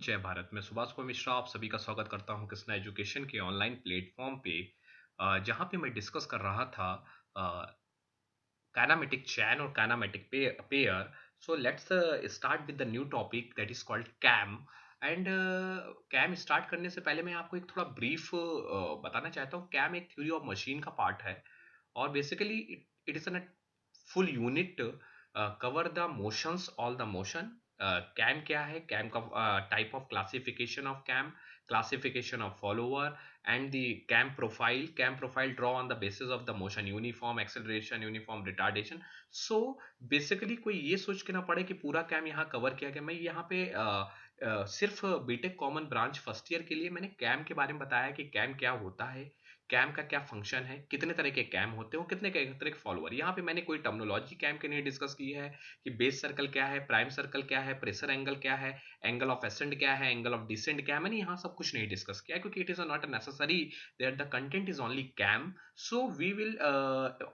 जय भारत। मैं सुभाष कुमार मिश्रा आप सभी का स्वागत करता हूं कृष्णा एजुकेशन के ऑनलाइन प्लेटफॉर्म पे, जहां पे मैं डिस्कस कर रहा था kinematic chain or kinematic pair. So let's start with the new topic that is called CAM. And cam start करने से पहले मैं आपको एक थोड़ा ब्रीफ बताना चाहता हूँ। कैम एक थ्योरी ऑफ मशीन का पार्ट है और basically it is an full unit cover the motions all the motion. Cam क्या है? कैम का type of classification of cam, classification of follower, and the cam profile draw on the basis of the motion, uniform acceleration, uniform retardation. So basically कोई ये सोच के ना पड़े कि पूरा कैम यहाँ कवर किया गया। मैं यहाँ पे सिर्फ BTech common branch first year के लिए मैंने कैम के बारे में बताया कि कैम क्या होता है, कैम का क्या फंक्शन है, कितने तरह के कैम होते हैं, कितने तरह के फॉलोअर। यहाँ पे मैंने कोई टर्मिनोलॉजी कैम के नहीं डिस्कस की है कि बेस सर्कल क्या है, प्राइम सर्कल क्या है, प्रेशर एंगल क्या है, एंगल ऑफ एसेंड क्या है, एंगल ऑफ डिसेंड क्या है। मैंने यहाँ सब कुछ नहीं डिस्कस किया क्योंकि it is not necessary that the content is only cam. So we will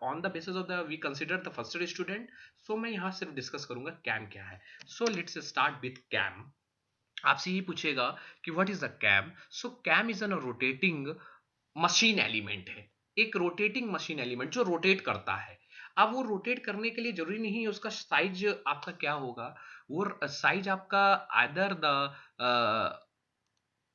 on the basis of the we consider the first year student. So मैं यहाँ सिर्फ डिस्कस करूंगा कैम क्या है। So let's start with cam. आपसे ये पूछेगा कि what is the cam. So cam is an rotating machine element है, एक रोटेटिंग मशीन एलिमेंट जो रोटेट करता है। अब वो रोटेट करने के लिए जरूरी नहीं है उसका साइज आपका क्या होगा। वो साइज आपका आदर the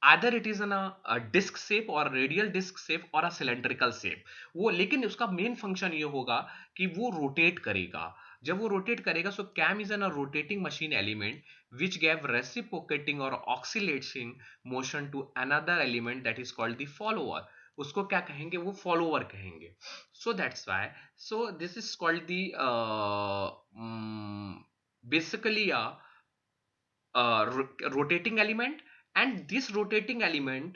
either it is in a disc shape or radial disc shape or a cylindrical shape। वो लेकिन उसका मेन फंक्शन ये होगा कि वो रोटेट करेगा। जब वो रोटेट करेगा so cam is an rotating machine element which gave reciprocating और oscillating motion to another element that is called the follower. उसको क्या कहेंगे? वो फॉलोअर कहेंगे। So that's why so this is called the basically rotating element, and this rotating element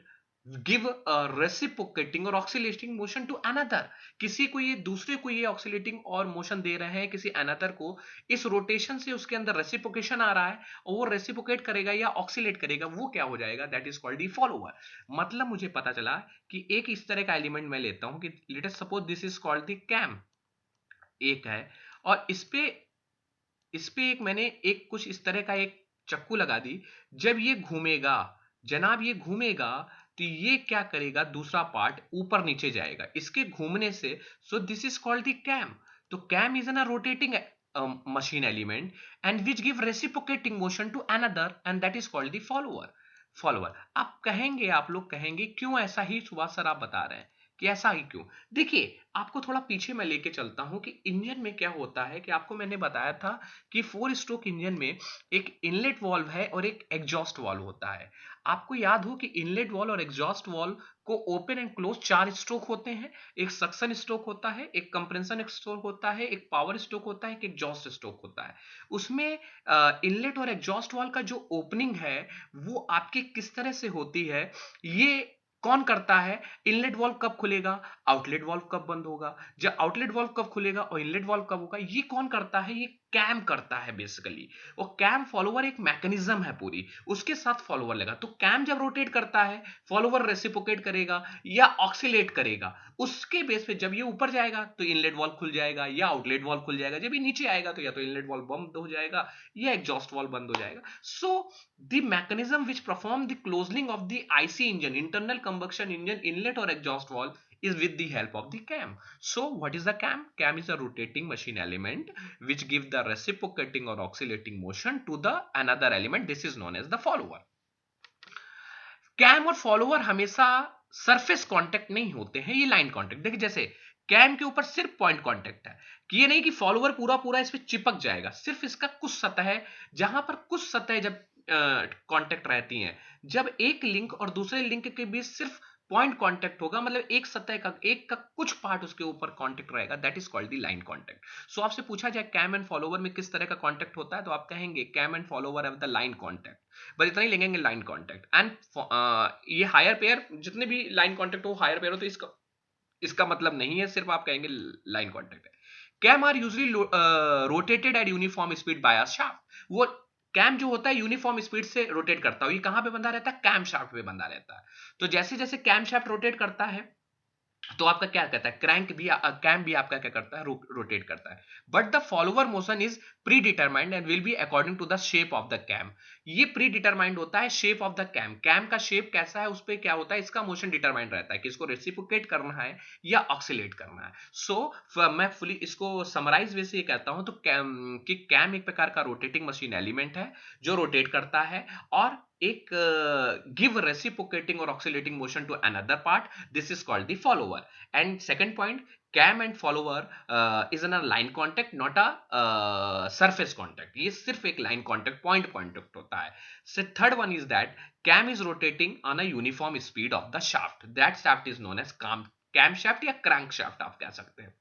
give a reciprocating और oscillating motion to another। किसी को ये दूसरे को ये oscillating और मोशन दे रहे हैं किसी another को, इस रोटेशन से उसके अंदर रेसिप्रोकेशन आ रहा है और वो रेसिप्रोकेट करेगा या ऑक्सीलेट करेगा, वो क्या हो जाएगा? That is called the follower. मतलब मुझे पता चला कि एक इस तरह का एलिमेंट मैं लेता हूं कि let us suppose this is called the cam, एक है, और इस पे एक मैंने एक कुछ इस तरह का एक चक्कू लगा दी। जब ये घूमेगा जनाब, ये घूमेगा तो ये क्या करेगा? दूसरा पार्ट ऊपर नीचे जाएगा इसके घूमने से। So this is called the cam. तो cam is an rotating machine element and which give reciprocating motion to another and that is called the follower। आप कहेंगे, आप लोग कहेंगे क्यों ऐसा ही सुभाष सर आप बता रहे हैं कि ऐसा ही क्यों? देखिए, आपको थोड़ा पीछे मैं लेके चलता हूं कि इंजन में क्या होता है कि आपको मैंने बताया था कि 4 स्ट्रोक इंजन में एक इनलेट वाल्व है और एक एग्जॉस्ट वाल्व होता है। आपको याद हो कि इनलेट वाल्व और एग्जॉस्ट वाल्व को ओपन एंड क्लोज 4 स्ट्रोक होते हैं। एक सक्शन स्ट्रोक होता है, एक कंप्रेशन स्ट्रोक होता है, एक पावर स्ट्रोक होता है, एक एग्जॉस्ट स्ट्रोक होता है। उसमें इनलेट और एग्जॉस्ट वाल्व का जो ओपनिंग है वो आपके किस तरह से होती है, ये कौन करता है? इनलेट वाल्व कब खुलेगा, आउटलेट वाल्व कब बंद होगा, जब आउटलेट वाल्व कब खुलेगा और इनलेट वाल्व कब होगा, ये कौन करता है? ये कैम करता है बेसिकली। और कैम फॉलोवर एक मैकेनिज्म है पूरी, उसके साथ फॉलोवर लगा। तो कैम जब रोटेट करता है फॉलोवर रेसिप्रोकेट करेगा या ऑक्सीलेट करेगा। उसके बेस पे जब ये ऊपर जाएगा तो इनलेट वाल्व खुल जाएगा या आउटलेट वाल्व खुल जाएगा। जब ये नीचे आएगा तो या तो इनलेट वाल्व बंद हो जाएगा या एग्जॉस्ट वाल्व बंद हो जाएगा। सो the mechanism which perform the closing of the IC engine, internal combustion engine inlet or exhaust valve, is with the help of the cam. So what is the cam? Cam is a rotating machine element which give the reciprocating or oscillating motion to the another element. This is known as the follower। Cam और follower हमेशा surface contact नहीं होते हैं, ये line contact. देखिए, जैसे cam के ऊपर सिर्फ पॉइंट कांटेक्ट है कि ये नहीं कि फॉलोअर पूरा पूरा इस पे चिपक जाएगा, सिर्फ इसका कुछ सतह है जहां पर कुछ सतह जब कांटेक्ट रहती हैं। जब एक लिंक और दूसरे लिंक के बीच सिर्फ पॉइंट कांटेक्ट होगा, मतलब एक सतह का एक का कुछ पार्ट उसके ऊपर कांटेक्ट रहेगा, that is called the line contact. So आपसे पूछा जाए कैम एंड फॉलोअर में किस तरह का कांटेक्ट होता है, तो आप कहेंगे cam and follower have the line contact. बस इतना ही लिखेंगे, लाइन कांटेक्ट। एंड ये हायर पेयर, जितने भी लाइन कांटेक्ट हो हायर पेयर हो, तो इसका इसका मतलब नहीं है, सिर्फ आप कहेंगे लाइन कांटेक्ट है। Cam are usually rotated at uniform speed by a shaft. वो कैम जो होता है यूनिफॉर्म स्पीड से रोटेट करता है। ये कहां पे बंधा रहता है? कैम शाफ्ट पे बंधा रहता है। तो जैसे जैसे कैम शाफ्ट रोटेट करता है तो आपका क्या कहता है, क्रैंक भी कैम भी आपका क्या करता है? रोटेट करता है। But the follower motion is predetermined and will be according to the shape of the cam. ये प्री डिटरमाइंड होता है shape of the cam, cam का शेप कैसा है उस पर क्या होता है, इसका मोशन डिटरमाइंड रहता है कि इसको रेसिप्रोकेट करना है या ऑक्सीलेट करना है। मैं फुली इसको समराइज वे से ये कहता हूं तो कैम एक प्रकार का रोटेटिंग मशीन एलिमेंट है जो रोटेट करता है और एक गिव रेसिप्रोकेटिंग और oscillating motion to another part, this is called the follower. And second point, cam and follower is an line contact not a surface contact, ये सिर्फ एक लाइन कॉन्टेक्ट पॉइंट कॉन्टेक्ट होता है। So third one is that cam is rotating on a uniform speed of the shaft. That shaft is known as camshaft या crankshaft आप कह सकते हैं।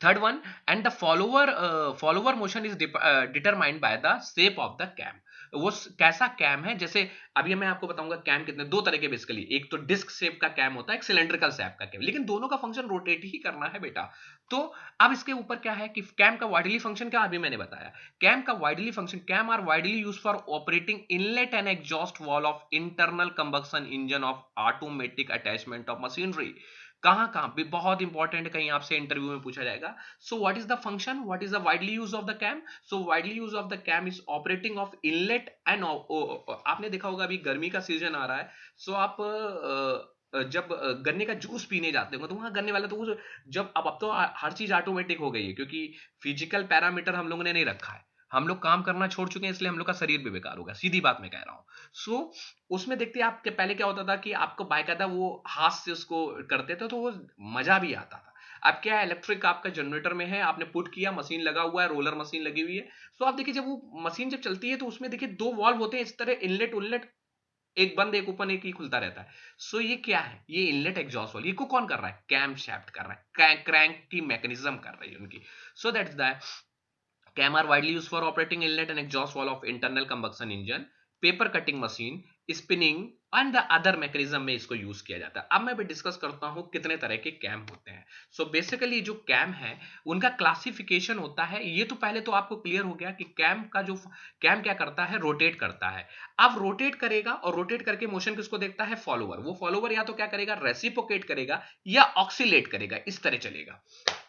Third one, and the follower motion is determined by the shape of the cam, वो कैसा cam है। जैसे अभी मैं आपको बताऊंगा कैम कितने दो तरह के बेसिकली, एक तो डिस्क शेप का कैम होता है, एक सिलेंड्रिकल शेप का कैम, लेकिन दोनों का फंक्शन रोटेट ही करना है बेटा। तो अब इसके ऊपर क्या है कि कैम का वाइडली फंक्शन क्या, अभी मैंने बताया कैम का widely function, cam are widely use for operating inlet and exhaust valve of internal combustion engine of automatic attachment of machinery. कहां कहां भी बहुत इंपॉर्टेंट, कहीं आपसे इंटरव्यू में पूछा जाएगा। So what is the function, what is the widely use of the cam, so widely use of the cam is operating of inlet and, आपने देखा होगा अभी गर्मी का सीजन आ रहा है, सो आप जब गन्ने का जूस पीने जाते हो तो वहां गन्ने वाला तो जब अब तो हर चीज ऑटोमेटिक हो गई है क्योंकि फिजिकल पैरामीटर हम लोगों ने नहीं रखा है, हम लोग काम करना छोड़ चुके हैं, इसलिए हम लोग का शरीर भी बेकार होगा, सीधी बात मैं कह रहा हूं। सो उसमें देखते हैं आप कि पहले क्या होता था कि आपको बाकायदा वो हाथ से उसको करते थे तो वो मजा भी आता था। अब क्या है, इलेक्ट्रिक आपका जनरेटर में है, आपने पुट किया, मशीन लगा हुआ है, रोलर मशीन लगी हुई है। सो आप देखिए जब वो मशीन जब चलती है तो उसमें देखिए दो वॉल्व होते हैं इस तरह, इनलेट उनलेट, एक बंद एक ओपन एक ही खुलता रहता है। सो ये क्या है, ये इनलेट एग्जॉस्ट वाली को कौन कर रहा है, कैम शाफ्ट कर रहा है, क्रैंक की मैकेनिज्म कर रही है उनकी। So that's the cam are widely used for operating inlet and exhaust valve of internal combustion engine, paper cutting machine, spinning and the other mechanism में इसको यूज किया जाता है। अब मैं भी डिस्कस करता हूं कितने तरह के कैम होते हैं। सो बेसिकली जो कैम है उनका क्लासिफिकेशन होता है, ये तो पहले तो आपको क्लियर हो गया कि कैम क्या करता है, रोटेट करता है। अब रोटेट करेगा और रोटेट करके मोशन किसको देखता है, फॉलोवर। वो फॉलोवर या तो क्या करेगा, रेसिप्रोकेट करेगा या ऑक्सीलेट करेगा, इस तरह चलेगा।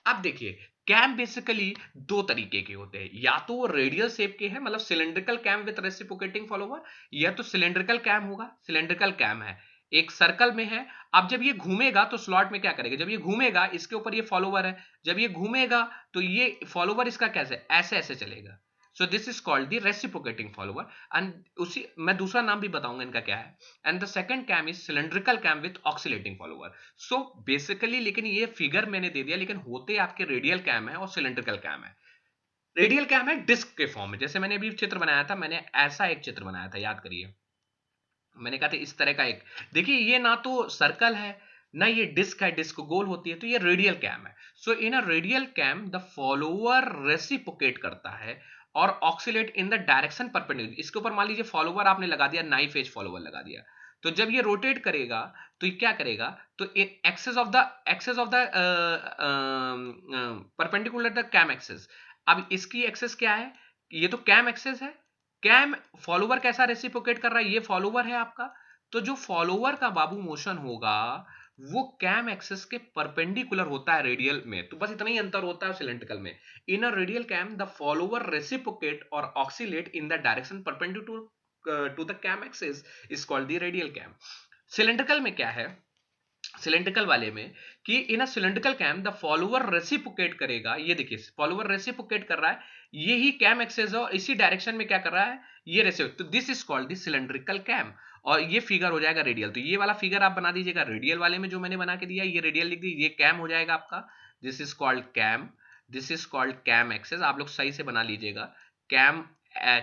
अब देखिए कैम बेसिकली दो तरीके के होते हैं, या तो वो रेडियल शेप के हैं, मतलब cylindrical cam with reciprocating follower, या तो सिलेंड्रिकल कैम होगा, सिलेंड्रिकल कैम है एक सर्कल में है। अब जब ये घूमेगा तो स्लॉट में क्या करेगा, जब ये घूमेगा इसके ऊपर ये फॉलोवर है, जब ये घूमेगा तो ये फॉलोवर इसका कैसे ऐसे ऐसे चलेगा। So this is called the reciprocating follower. And उसी मैं दूसरा नाम भी बताऊंगा इनका क्या है। And the second cam is cylindrical cam with oscillating follower. So basically लेकिन ये फिगर मैंने दे दिया, लेकिन होते आपके रेडियल कैम है और सिलेंड्रिकल कैम है। रेडियल कैम है डिस्क के फॉर्म में, जैसे मैंने अभी चित्र बनाया था, मैंने ऐसा एक चित्र बनाया था, याद करिए मैंने कहा था इस तरह का एक, देखिए ये ना तो सर्कल है ना ये डिस्क है, डिस्क गोल होती है, तो ये रेडियल कैम है। So in a radial cam the follower reciprocate करता है और oscillate in the direction perpendicular. इसके ऊपर मान लीजिए फॉलोवर आपने लगा दिया, नाइफ एज फॉलोवर लगा दिया, तो जब ये रोटेट करेगा तो ये क्या करेगा, तो axis of the perpendicular the cam axis. अब इसकी एक्सेस क्या है, ये तो कैम एक्सेस है, कैम फॉलोवर कैसा रेसिप्रोकेट कर रहा है, ये फॉलोवर है आपका, तो जो फॉलोवर का बाबू मोशन होगा वो कैम एक्सिस के परपेंडिकुलर होता है रेडियल में, तो बस इतना ही अंतर होता है सिलेंड्रिकल में। In a radial cam the follower reciprocate और oscillate in the direction perpendicular to the cam axis is called the radial cam. Cylindrical में क्या है, सिलेंड्रिकल वाले में कि in a cylindrical cam the follower reciprocate करेगा, ये देखिए फॉलोवर रेसिप्रोकेट कर रहा है, ये ही कैम एक्सेस है और इसी डायरेक्शन में क्या कर रहा है, ये रेसिप्रोकेट, तो this is called the cylindrical cam. और ये फिगर हो जाएगा रेडियल, तो ये वाला फिगर आप बना दीजिएगा रेडियल वाले में जो मैंने बना के दिया, ये रेडियल लिख दीजिए, ये कैम हो जाएगा आपका, this is called cam, this is called cam axis, आप लोग सही से बना लीजिएगा। कैम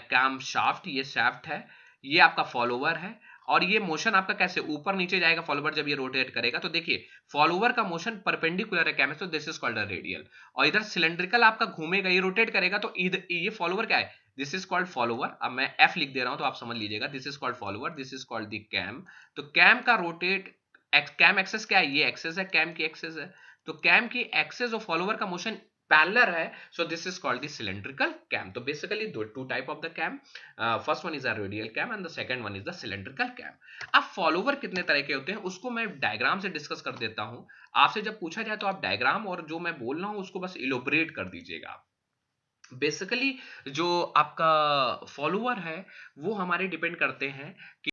कैम शाफ्ट, ये शाफ्ट है, ये आपका फॉलोवर है, और ये मोशन आपका कैसे ऊपर नीचे जाएगा फॉलोवर जब ये रोटेट करेगा, तो देखिए फॉलोवर का मोशन परपेंडिकुलर है कैम, तो this is called a radial. और इधर सिलेंड्रिकल आपका घूमेगा, ये रोटेट करेगा, तो इधर ये फॉलोवर क्या है, दिस इज कॉल्ड फॉलोवर। अब मैं एफ लिख दे रहा हूं तो आप समझ लीजिएगा, this is called follower, this is called the cam. तो कैम का रोटेट कैम एक्सेस क्या है, ये एक्सेस है, कैम की एक्सेस है, तो कैम की एक्सेस और फॉलोवर का मोशन पैरेलल है, so this is called the cylindrical cam. तो basically two type of the cam, first one is a radial cam and the second one is the cylindrical cam. अब follower कितने तरह के होते हैं उसको मैं डायग्राम से डिस्कस कर देता हूं, आपसे जब पूछा जाए तो आप डायग्राम और जो मैं बोल रहा हूं उसको बस इलोबरेट कर दीजिएगा। बेसिकली जो आपका फॉलोवर है वो हमारे डिपेंड करते हैं कि